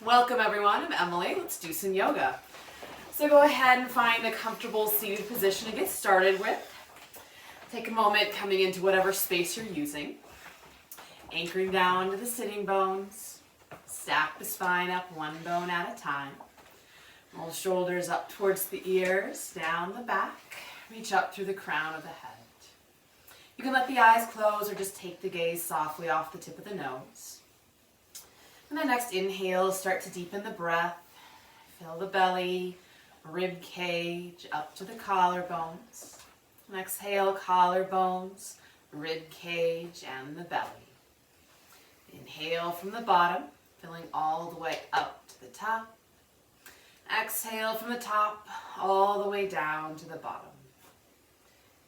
Welcome everyone, I'm Emily. Let's do some yoga. So go ahead and find a comfortable seated position to get started with. Take a moment coming into whatever space you're using. Anchoring down to the sitting bones. Stack the spine up one bone at a time. Roll the shoulders up towards the ears, down the back. Reach up through the crown of the head. You can let the eyes close or just take the gaze softly off the tip of the nose. And then next inhale, start to deepen the breath. Fill the belly, rib cage, up to the collarbones. And exhale, collarbones, rib cage, and the belly. Inhale from the bottom, filling all the way up to the top. Exhale from the top, all the way down to the bottom.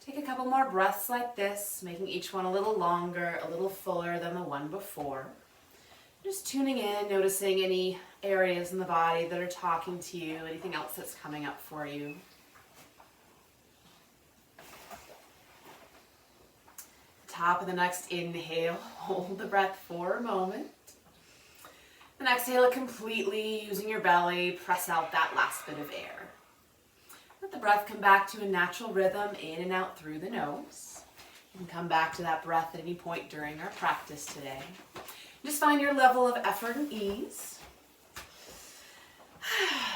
Take a couple more breaths like this, making each one a little longer, a little fuller than the one before. Just tuning in, noticing any areas in the body that are talking to you, anything else that's coming up for you. Top of the next inhale, hold the breath for a moment. And exhale it completely, using your belly, press out that last bit of air. Let the breath come back to a natural rhythm, in and out through the nose. You can come back to that breath at any point during our practice today. Just find your level of effort and ease.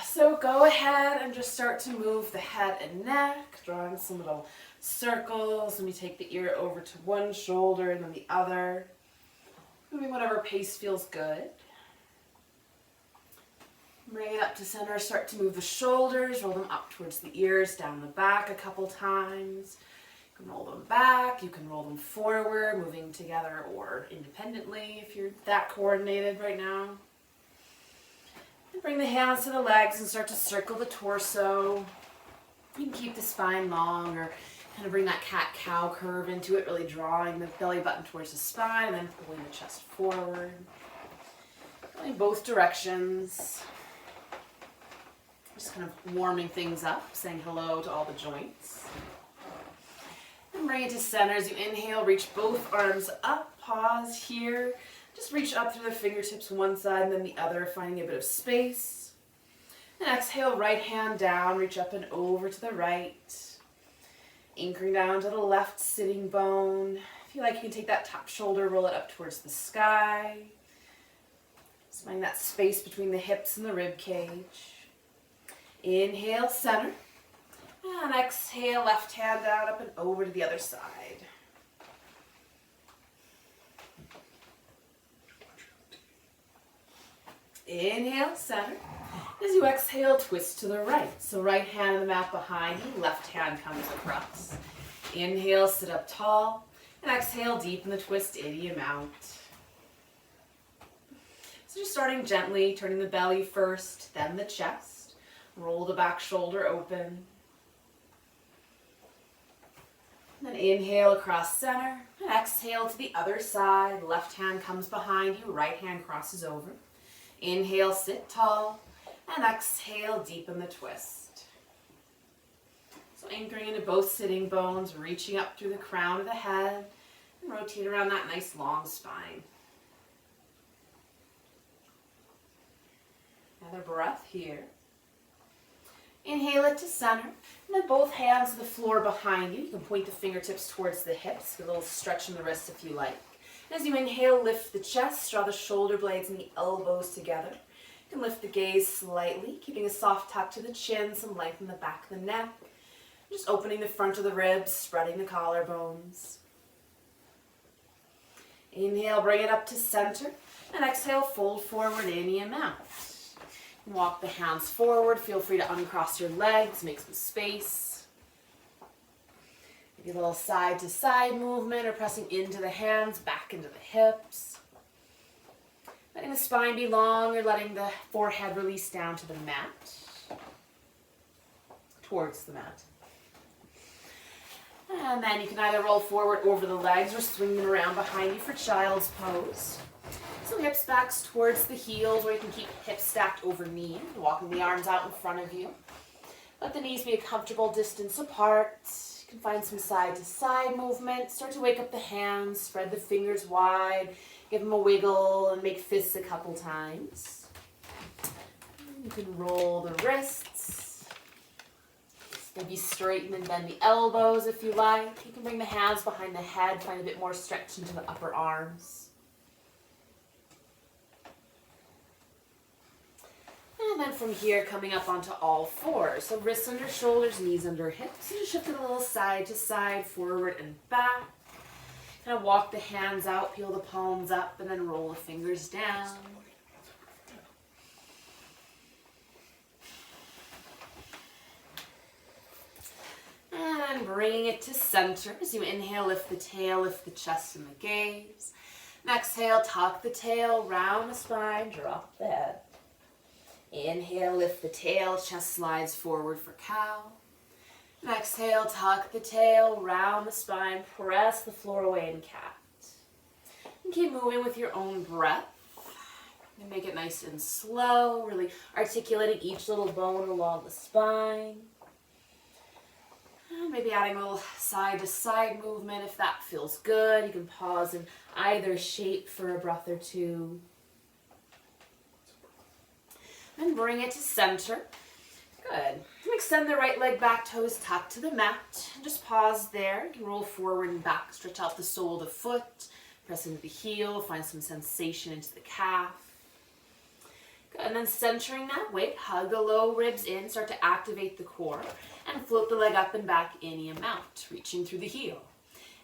So go ahead and just start to move the head and neck, drawing some little circles. Let me take the ear over to one shoulder and then the other. Moving whatever pace feels good. Bring it up to center, start to move the shoulders, roll them up towards the ears, down the back a couple times. You can roll them back, you can roll them forward, moving together or independently if you're that coordinated right now. And bring the hands to the legs and start to circle the torso. You can keep the spine long or kind of bring that cat-cow curve into it, really drawing the belly button towards the spine and then pulling the chest forward. Going both directions. Just kind of warming things up, saying hello to all the joints. And bring it to center. As you inhale, reach both arms up, pause here. Just reach up through the fingertips one side and then the other, finding a bit of space. And exhale, right hand down, reach up and over to the right. Anchoring down to the left sitting bone. If you like, you can take that top shoulder, roll it up towards the sky. Just find that space between the hips and the rib cage. Inhale, center. And exhale, left hand down, up and over to the other side. Inhale, center. As you exhale, twist to the right. So right hand on the mat behind you, left hand comes across. Inhale, sit up tall. And exhale, deepen the twist, idiom out. So just starting gently, turning the belly first, then the chest. Roll the back shoulder open. Then inhale across center, and exhale to the other side. Left hand comes behind you, right hand crosses over. Inhale, sit tall, and exhale, deepen the twist. So anchoring into both sitting bones, reaching up through the crown of the head, and rotate around that nice long spine. Another breath here. Inhale it to center, and then both hands to the floor behind you. You can point the fingertips towards the hips, get a little stretch in the wrists if you like. And as you inhale, lift the chest, draw the shoulder blades and the elbows together. You can lift the gaze slightly, keeping a soft tuck to the chin, some length in the back of the neck. Just opening the front of the ribs, spreading the collarbones. Inhale, bring it up to center, and exhale, fold forward any amount. Walk the hands forward. Feel free to uncross your legs, make some space. Maybe a little side to side movement or pressing into the hands, back into the hips. Letting the spine be long or letting the forehead release down to the mat. Towards the mat. And then you can either roll forward over the legs or swing them around behind you for child's pose. So hips back towards the heels, or you can keep hips stacked over knees, walking the arms out in front of you. Let the knees be a comfortable distance apart. You can find some side to side movement. Start to wake up the hands, spread the fingers wide, give them a wiggle, and make fists a couple times. You can roll the wrists. Maybe straighten and bend the elbows if you like. You can bring the hands behind the head, find a bit more stretch into the upper arms. And then from here, coming up onto all fours. So wrists under shoulders, knees under hips. And just shift it a little side to side, forward and back. Kind of walk the hands out, peel the palms up, and then roll the fingers down. And bringing it to center. As you inhale, lift the tail, lift the chest and the gaze. And exhale, tuck the tail, round the spine, drop the head. Inhale, lift the tail, chest slides forward for cow. And exhale, tuck the tail, round the spine, press the floor away in cat. And keep moving with your own breath. And make it nice and slow, really articulating each little bone along the spine. And maybe adding a little side to side movement if that feels good. You can pause in either shape for a breath or two. And bring it to center. Good. Extend the right leg back, toes tucked to the mat. And just pause there. You can roll forward and back, stretch out the sole of the foot, press into the heel, find some sensation into the calf. Good. And then centering that weight, hug the low ribs in, start to activate the core, and float the leg up and back any amount, reaching through the heel.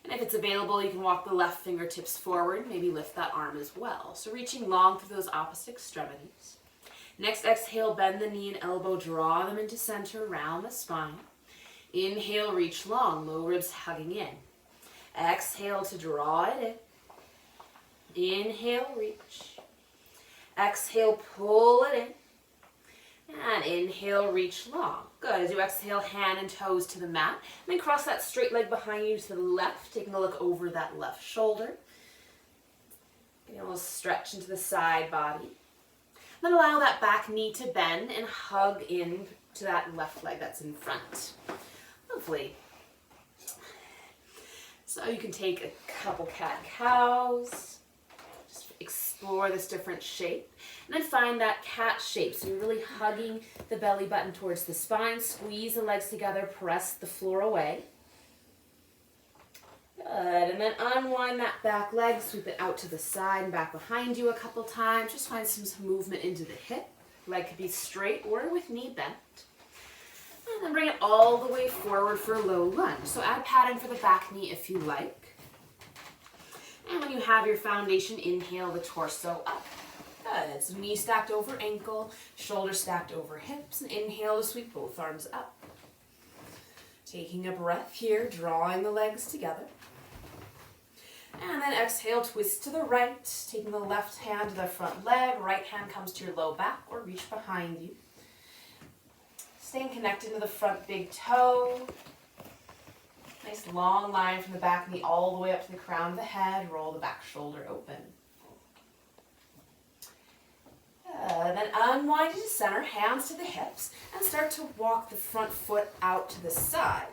And if it's available, you can walk the left fingertips forward, maybe lift that arm as well. So reaching long through those opposite extremities. Next, exhale, bend the knee and elbow, draw them into center, round the spine. Inhale, reach long, low ribs hugging in. Exhale to draw it in. Inhale, reach. Exhale, pull it in. And inhale, reach long. Good. As you exhale, hand and toes to the mat. And then cross that straight leg behind you to the left, taking a look over that left shoulder. Getting a little stretch into the side body. Then allow that back knee to bend and hug in to that left leg that's in front. Lovely. So you can take a couple cat-cows. Just explore this different shape. And then find that cat shape. So you're really hugging the belly button towards the spine. Squeeze the legs together. Press the floor away. Good. And then unwind that back leg, sweep it out to the side and back behind you a couple times. Just find some movement into the hip. Leg could be straight or with knee bent. And then bring it all the way forward for a low lunge. So add padding for the back knee if you like. And when you have your foundation, inhale the torso up. Good. So knee stacked over ankle, shoulder stacked over hips, and inhale to sweep both arms up. Taking a breath here, drawing the legs together. And then exhale, twist to the right, taking the left hand to the front leg, right hand comes to your low back or reach behind you. Staying connected to the front big toe. Nice long line from the back knee all the way up to the crown of the head. Roll the back shoulder open. Then unwind to center, hands to the hips, and start to walk the front foot out to the side.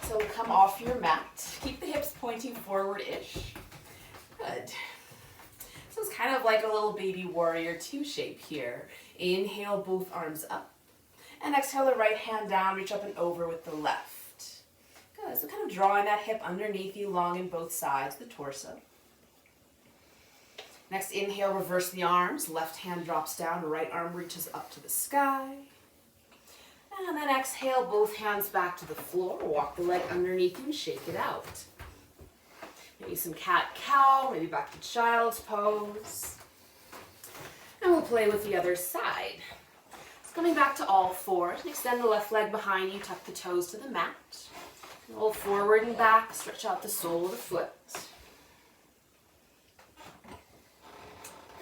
So come off your mat. Keep the hips pointing forward-ish. Good. So it's kind of like a little baby warrior 2 shape here. Inhale, both arms up. And exhale the right hand down, reach up and over with the left. Good. So kind of drawing that hip underneath you, long in both sides of the torso. Next, inhale, reverse the arms. Left hand drops down, right arm reaches up to the sky. And then exhale, both hands back to the floor. Walk the leg underneath you and shake it out. Maybe some cat-cow, maybe back to child's pose. And we'll play with the other side. So coming back to all fours, extend the left leg behind you, tuck the toes to the mat. Roll forward and back, stretch out the sole of the foot.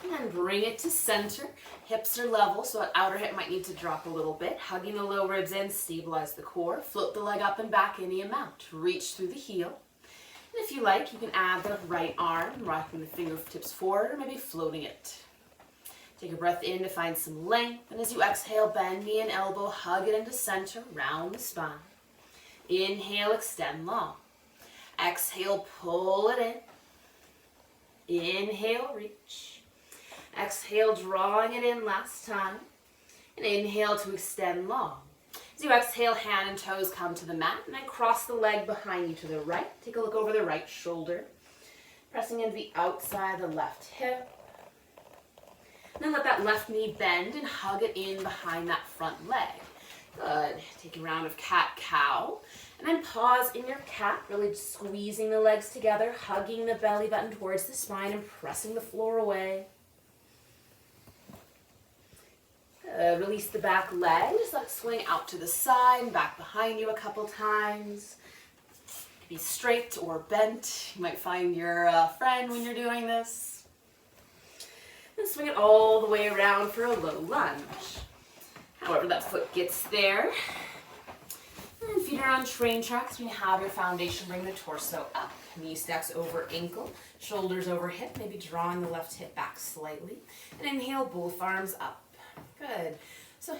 And then bring it to center. Hips are level, so that outer hip might need to drop a little bit. Hugging the low ribs in, stabilize the core. Float the leg up and back any amount. Reach through the heel. And if you like, you can add the right arm, rocking the fingertips forward, or maybe floating it. Take a breath in to find some length. And as you exhale, bend knee and elbow, hug it into center, round the spine. Inhale, extend long. Exhale, pull it in. Inhale, reach. Exhale, drawing it in last time. And inhale to extend long. As you exhale, hand and toes come to the mat, and then cross the leg behind you to the right. Take a look over the right shoulder, pressing into the outside of the left hip. And then let that left knee bend and hug it in behind that front leg. Good. Take a round of cat-cow. And then pause in your cat, really squeezing the legs together, hugging the belly button towards the spine and pressing the floor away. Good. Release the back leg. Just let it swing out to the side and back behind you a couple times. Be straight or bent. You might find your friend when you're doing this. And swing it all the way around for a low lunge. However that foot gets there. And feet are on train tracks. When you have your foundation, bring the torso up. Knee stacks over ankle, shoulders over hip, maybe drawing the left hip back slightly. And inhale, both arms up. Good. So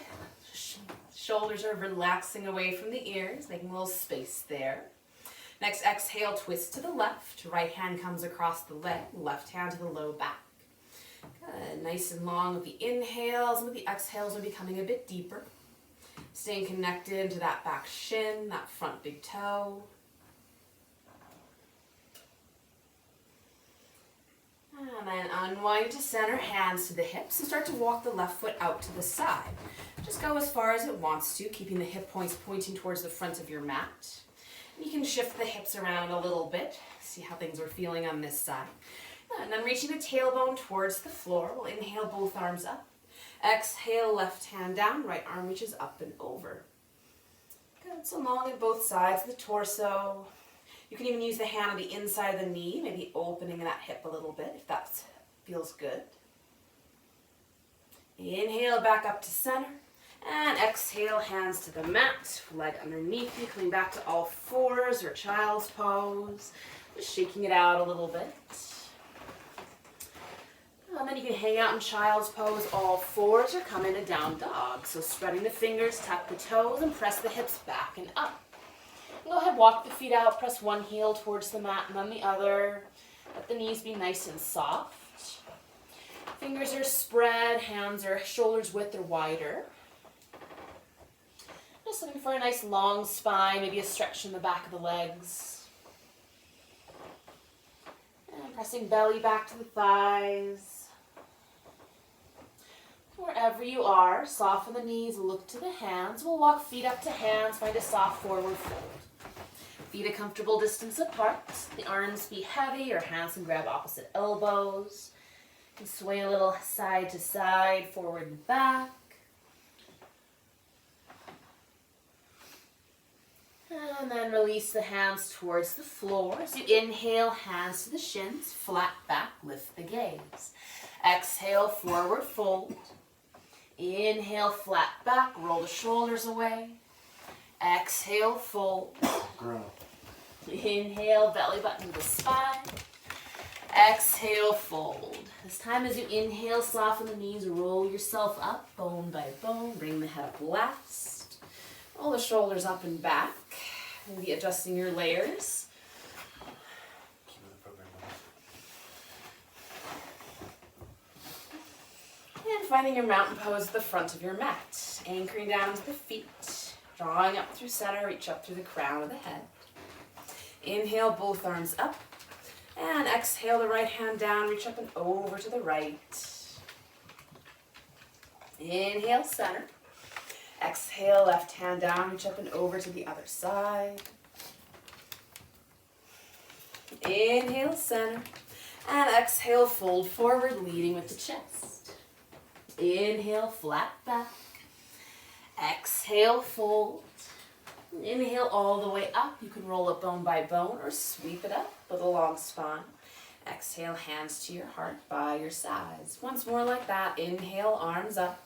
shoulders are relaxing away from the ears, making a little space there. Next, exhale, twist to the left. Right hand comes across the leg, left hand to the low back. Good. Nice and long with the inhales, and with the exhales, we're becoming a bit deeper. Staying connected to that back shin, that front big toe. And then unwind to center, hands to the hips, and start to walk the left foot out to the side. Just go as far as it wants to, keeping the hip points pointing towards the front of your mat. You can shift the hips around a little bit, see how things are feeling on this side. And then reaching the tailbone towards the floor, we'll inhale both arms up. Exhale, left hand down, right arm reaches up and over. Good, so long at both sides of the torso. You can even use the hand on the inside of the knee, maybe opening that hip a little bit if that feels good. Inhale, back up to center. And exhale, hands to the mat, leg underneath you, coming back to all fours or child's pose. Just shaking it out a little bit. And then you can hang out in child's pose, all fours, or come into down dog. So spreading the fingers, tuck the toes, and press the hips back and up. And go ahead, walk the feet out, press one heel towards the mat and then the other. Let the knees be nice and soft. Fingers are spread, hands are shoulders width or wider. Just looking for a nice long spine, maybe a stretch in the back of the legs. And pressing belly back to the thighs. Wherever you are, soften the knees, look to the hands. We'll walk feet up to hands, find a soft forward fold. Feet a comfortable distance apart. The arms be heavy, your hands can grab opposite elbows. You can sway a little side to side, forward and back. And then release the hands towards the floor. As you inhale, hands to the shins, flat back, lift the gaze. Exhale, forward fold. Inhale, flat back, roll the shoulders away. Exhale, fold. Grow. Inhale, belly button to the spine. Exhale, fold. This time as you inhale, soften the knees, roll yourself up, bone by bone. Bring the head up last. Roll the shoulders up and back. Maybe adjusting your layers. Keep the program And finding your mountain pose at the front of your mat. Anchoring down into the feet. Drawing up through center, reach up through the crown of the head. Inhale, both arms up. And exhale, the right hand down, reach up and over to the right. Inhale, center. Exhale, left hand down, reach up and over to the other side. Inhale, center. And exhale, fold forward, leading with the chest. Inhale, flat back. Exhale, fold. Inhale all the way up. You can roll it bone by bone or sweep it up with a long spine. Exhale, hands to your heart by your sides. Once more like that. Inhale, arms up.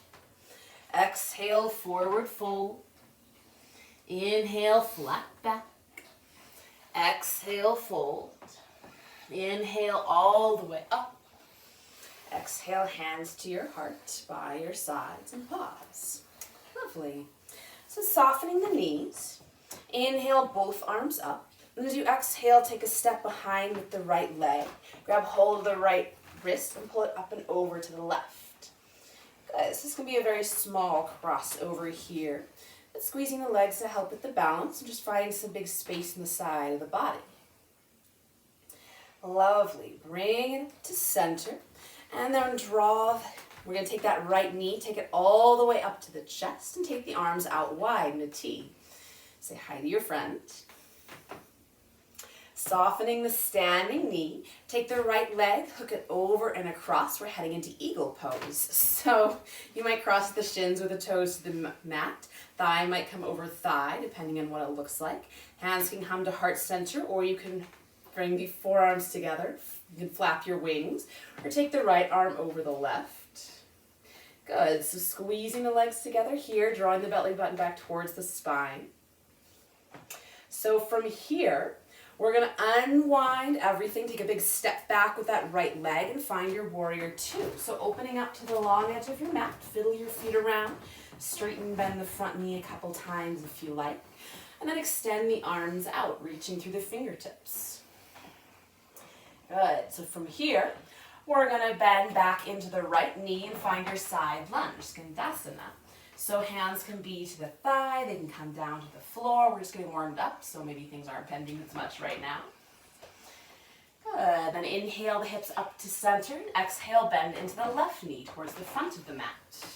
Exhale, forward fold. Inhale, flat back. Exhale, fold. Inhale all the way up. Exhale, hands to your heart by your sides and pause. Lovely. So softening the knees. Inhale, both arms up. And as you exhale, take a step behind with the right leg. Grab hold of the right wrist and pull it up and over to the left. Good. So this can be a very small crossover here. But squeezing the legs to help with the balance and just finding some big space in the side of the body. Lovely. Bring it to center. And then draw. We're going to take that right knee, take it all the way up to the chest, and take the arms out wide in a T. Say hi to your friend. Softening the standing knee. Take the right leg, hook it over and across. We're heading into eagle pose. So you might cross the shins with the toes to the mat. Thigh might come over thigh, depending on what it looks like. Hands can come to heart center, or you can bring the forearms together. You can flap your wings, or take the right arm over the left. Good. So squeezing the legs together here, drawing the belly button back towards the spine. So from here, we're going to unwind everything, take a big step back with that right leg and find your warrior two. So opening up to the long edge of your mat, fiddle your feet around, straighten, bend the front knee a couple times if you like, and then extend the arms out, reaching through the fingertips. Good. So from here, we're going to bend back into the right knee and find your side lunge, Skandasana. So hands can be to the thigh, they can come down to the floor. We're just getting warmed up, so maybe things aren't bending as much right now. Good. Then inhale the hips up to center, and exhale, bend into the left knee towards the front of the mat.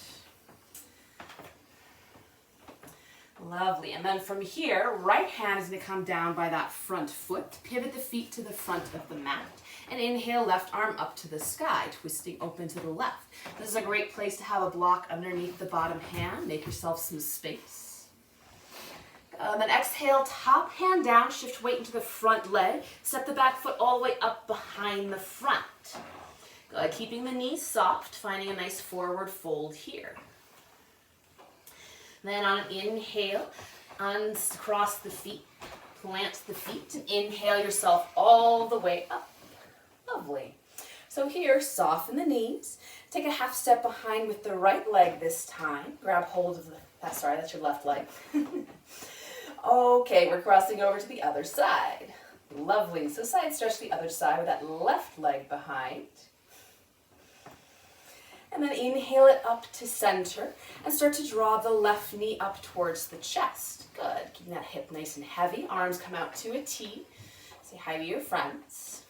Lovely. And then from here, right hand is going to come down by that front foot. Pivot the feet to the front of the mat. And inhale, left arm up to the sky, twisting open to the left. This is a great place to have a block underneath the bottom hand. Make yourself some space. Then exhale, top hand down, shift weight into the front leg. Step the back foot all the way up behind the front. Good. Keeping the knees soft, finding a nice forward fold here. Then on an inhale, uncross the feet, plant the feet, and inhale yourself all the way up. Lovely. So here, soften the knees. Take a half step behind with the right leg this time. Grab hold of the, that's your left leg. Okay, we're crossing over to the other side. Lovely. So side stretch the other side with that left leg behind. And then inhale it up to center and start to draw the left knee up towards the chest. Good. Keeping that hip nice and heavy. Arms come out to a T. Say hi to your friends.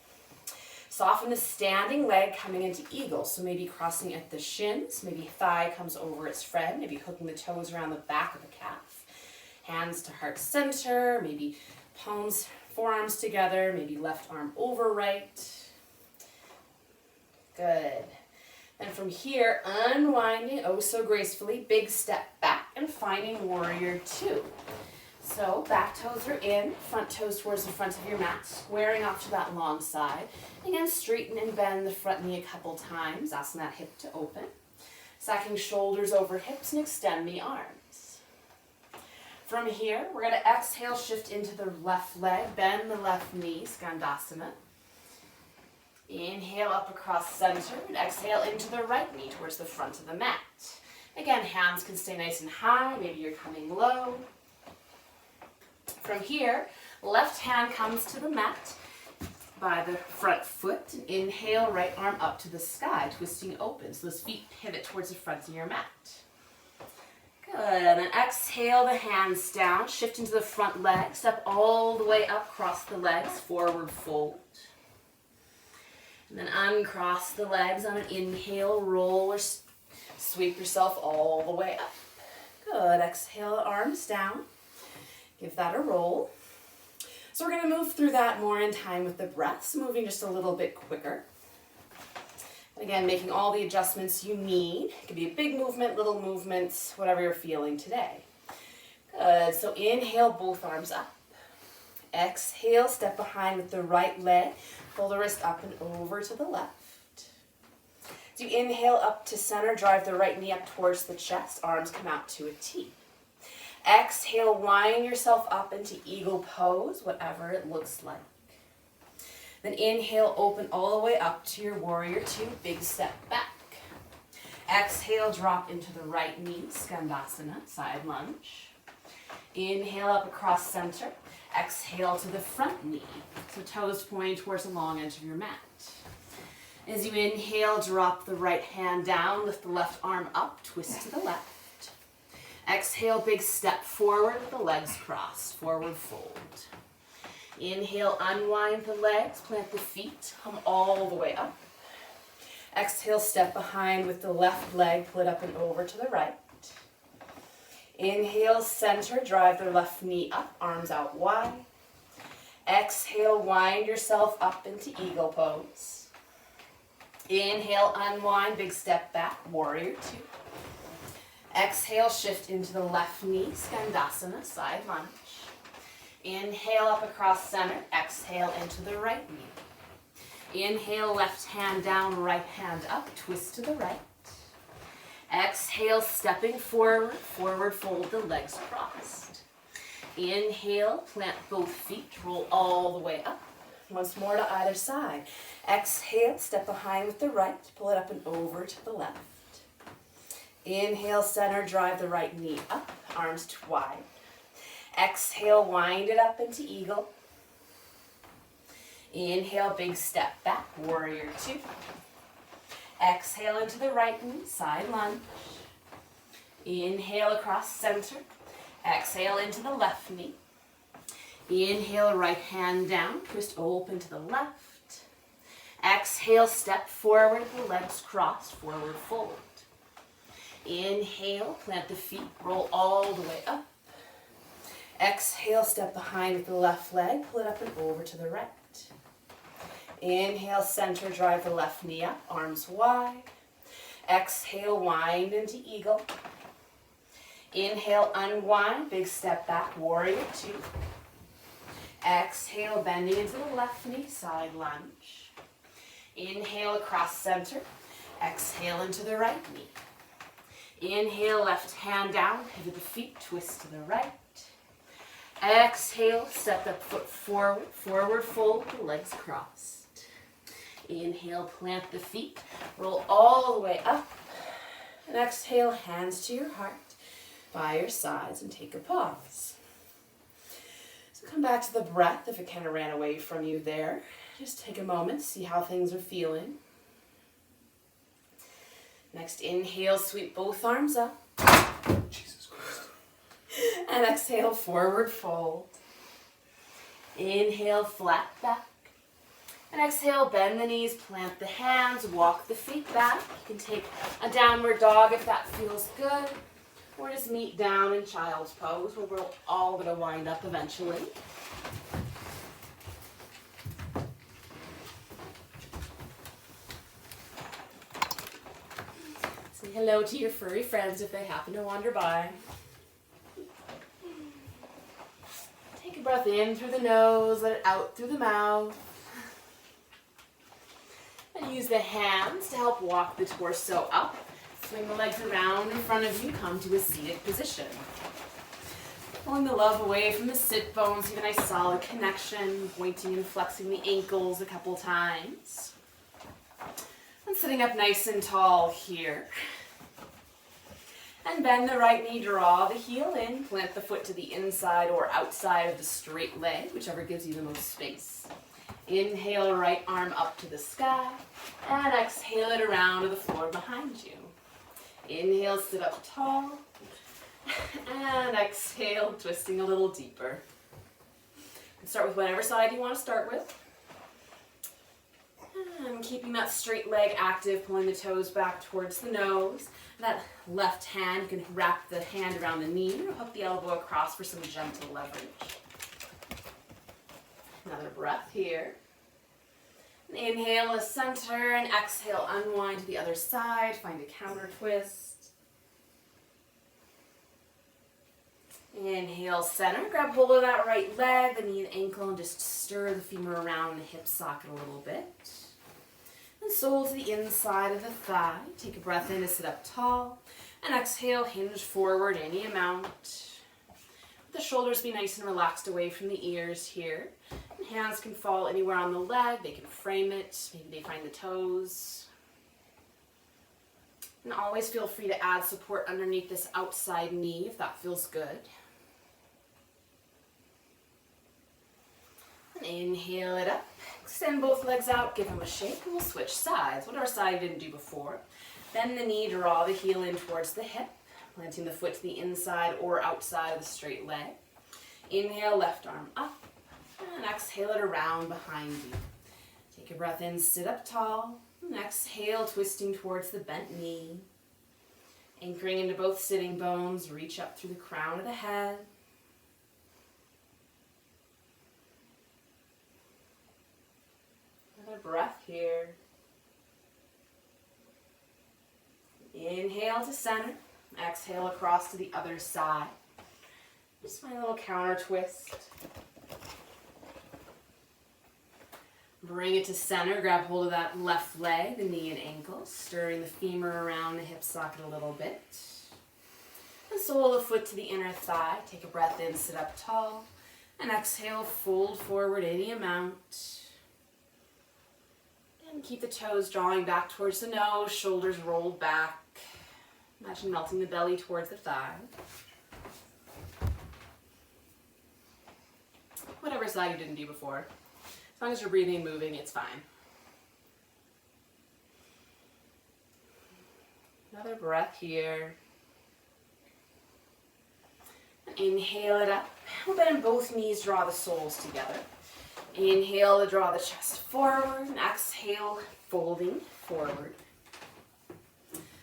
Soften the standing leg coming into eagle. So maybe crossing at the shins. Maybe thigh comes over its friend. Maybe hooking the toes around the back of the calf. Hands to heart center. Maybe palms, forearms together. Maybe left arm over right. Good. And from here, unwinding oh so gracefully, big step back and finding warrior two. So back toes are in, front toes towards the front of your mat, squaring off to that long side. Again, straighten and bend the front knee a couple times, asking that hip to open. Sacking shoulders over hips and extend the arms. From here, we're going to exhale, shift into the left leg, bend the left knee, Skandasana. Inhale up across center and exhale into the right knee towards the front of the mat. Again, hands can stay nice and high, maybe you're coming low. From here, left hand comes to the mat by the front foot. And inhale, right arm up to the sky, twisting open. So those feet pivot towards the front of your mat. Good. And then exhale the hands down, shift into the front leg, step all the way up, cross the legs, forward fold. And then uncross the legs on an inhale, roll or sweep yourself all the way up. Good. Exhale, arms down. Give that a roll. So we're going to move through that more in time with the breaths, moving just a little bit quicker. And again, making all the adjustments you need. It could be a big movement, little movements, whatever you're feeling today. Good. So inhale, both arms up. Exhale, step behind with the right leg. Pull the wrist up and over to the left. As you inhale up to center, drive the right knee up towards the chest. Arms come out to a T. Exhale, wind yourself up into eagle pose, whatever it looks like. Then inhale, open all the way up to your warrior two, big step back. Exhale, drop into the right knee, Skandasana, side lunge. Inhale up across center. Exhale to the front knee. So toes pointing towards the long edge of your mat. As you inhale, drop the right hand down, lift the left arm up, twist to the left. Exhale, big step forward with the legs crossed, forward fold. Inhale, unwind the legs, plant the feet, come all the way up. Exhale, step behind with the left leg, pull it up and over to the right. Inhale, center, drive the left knee up, arms out wide. Exhale, wind yourself up into eagle pose. Inhale, unwind, big step back, warrior two. Exhale, shift into the left knee, Skandasana, side lunge. Inhale up across center, exhale into the right knee. Inhale, left hand down, right hand up, twist to the right. Exhale, stepping forward, forward fold, the legs crossed. Inhale, plant both feet, roll all the way up. Once more to either side. Exhale, step behind with the right, pull it up and over to the left. Inhale, center, drive the right knee up, arms wide. Exhale, wind it up into eagle. Inhale, big step back, warrior two. Exhale into the right knee, side lunge. Inhale across center. Exhale into the left knee. Inhale, right hand down, twist open to the left. Exhale, step forward, the legs crossed, forward fold. Inhale, plant the feet, roll all the way up. Exhale, step behind with the left leg, pull it up and over to the right. Inhale, center, drive the left knee up, arms wide. Exhale, wind into eagle. Inhale, unwind, big step back, warrior two. Exhale, bending into the left knee, side lunge. Inhale, across center. Exhale into the right knee. Inhale, left hand down, pivot the feet, twist to the right. Exhale, step that foot forward, forward fold, the legs crossed. Inhale, plant the feet, roll all the way up. And exhale, hands to your heart, by your sides, and take a pause. So come back to the breath if it kind of ran away from you there. Just take a moment, see how things are feeling. Next, inhale, sweep both arms up. Jesus Christ. And exhale, forward fold. Inhale, flat back. And exhale, bend the knees, plant the hands, walk the feet back. You can take a downward dog if that feels good. Or just meet down in child's pose, where we're all going to wind up eventually. Say hello to your furry friends if they happen to wander by. Take a breath in through the nose, let it out through the mouth. And use the hands to help walk the torso up. Swing the legs around in front of you, come to a seated position. Pulling the love away from the sit bones, you have a nice solid connection, pointing and flexing the ankles a couple times. And sitting up nice and tall here. And bend the right knee, draw the heel in, plant the foot to the inside or outside of the straight leg, whichever gives you the most space. Inhale, right arm up to the sky, and exhale it around to the floor behind you. Inhale, sit up tall, and exhale, twisting a little deeper. Start with whatever side you want to start with. And keeping that straight leg active, pulling the toes back towards the nose. That left hand, you can wrap the hand around the knee or hook the elbow across for some gentle leverage. Another breath here. And inhale, center, and exhale, unwind to the other side. Find a counter twist. Inhale, center. Grab hold of that right leg, the knee and ankle, and just stir the femur around the hip socket a little bit. And sole to the inside of the thigh. Take a breath in to sit up tall. And exhale, hinge forward any amount. The shoulders be nice and relaxed away from the ears here. And hands can fall anywhere on the leg. They can frame it. Maybe they find the toes. And always feel free to add support underneath this outside knee if that feels good. Inhale it up. Extend both legs out, give them a shake, and we'll switch sides. Whatever side you didn't do before. Bend the knee, draw the heel in towards the hip, planting the foot to the inside or outside of the straight leg. Inhale, left arm up, and exhale it around behind you. Take a breath in, sit up tall, and exhale, twisting towards the bent knee. Anchoring into both sitting bones, reach up through the crown of the head. Another breath here. Inhale to center. Exhale across to the other side. Just find a little counter twist. Bring it to center. Grab hold of that left leg, the knee and ankle, stirring the femur around the hip socket a little bit. And sole the foot to the inner thigh. Take a breath in, sit up tall. And exhale, fold forward any amount. And keep the toes drawing back towards the nose, shoulders rolled back. Imagine melting the belly towards the thigh. Whatever side you didn't do before. As long as you're breathing and moving, it's fine. Another breath here. Inhale it up. We'll bend both knees, draw the soles together. Inhale to draw the chest forward, and exhale, folding forward.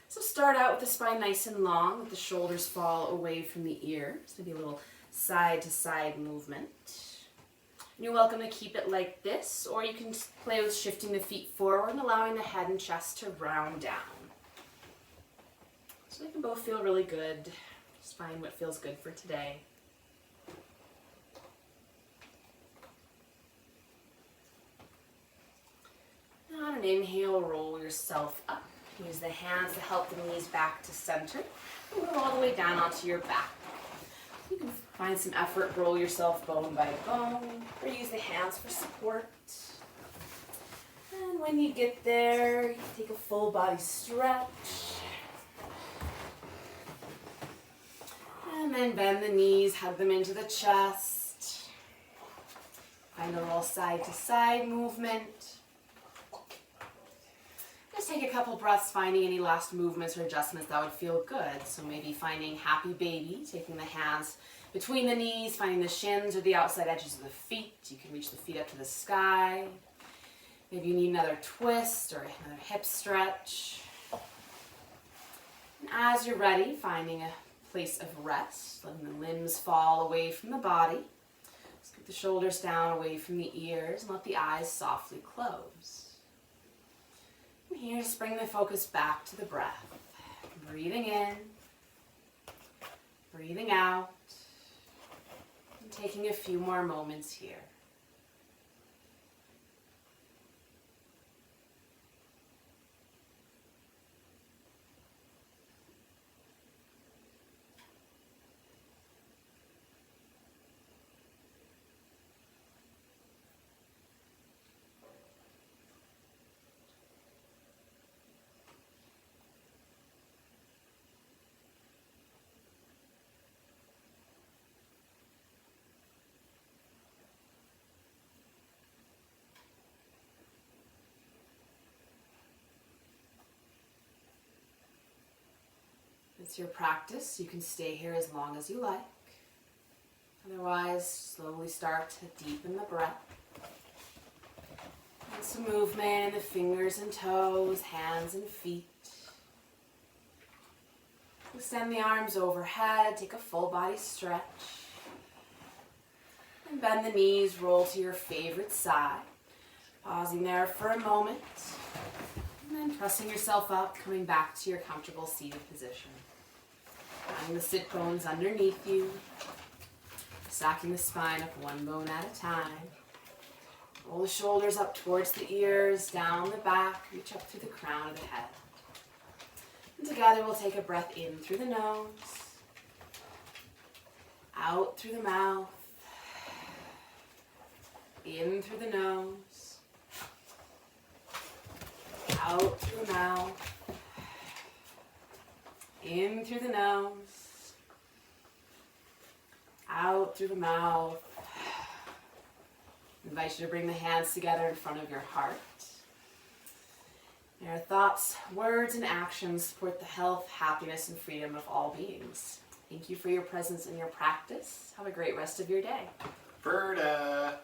So start out with the spine nice and long, let the shoulders fall away from the ears. Maybe a little side to side movement. And you're welcome to keep it like this, or you can play with shifting the feet forward and allowing the head and chest to round down. So they can both feel really good. Just find what feels good for today. On an inhale, roll yourself up. Use the hands to help the knees back to center. And go all the way down onto your back. You can find some effort, roll yourself bone by bone, or use the hands for support. And when you get there, you take a full body stretch. And then bend the knees, hug them into the chest. Find a little side to side movement. Just take a couple breaths, finding any last movements or adjustments that would feel good. So maybe finding happy baby, taking the hands between the knees, finding the shins or the outside edges of the feet. You can reach the feet up to the sky. Maybe you need another twist or another hip stretch. And as you're ready, finding a place of rest, letting the limbs fall away from the body. Scoot the shoulders down away from the ears and let the eyes softly close. And here, just bring the focus back to the breath. Breathing in, breathing out, and taking a few more moments here. It's your practice. You can stay here as long as you like. Otherwise, slowly start to deepen the breath. And some movement in the fingers and toes, hands and feet. Extend the arms overhead. Take a full body stretch. And bend the knees, roll to your favorite side. Pausing there for a moment. And then pressing yourself up, coming back to your comfortable seated position. Finding the sit bones underneath you. Stacking the spine up one bone at a time. Roll the shoulders up towards the ears, down the back, reach up through the crown of the head. And together we'll take a breath in through the nose, out through the mouth, in through the nose, out through the mouth, in through the nose, out through the mouth, I invite you to bring the hands together in front of your heart. May our thoughts, words, and actions support the health, happiness, and freedom of all beings. Thank you for your presence and your practice. Have a great rest of your day. Verda.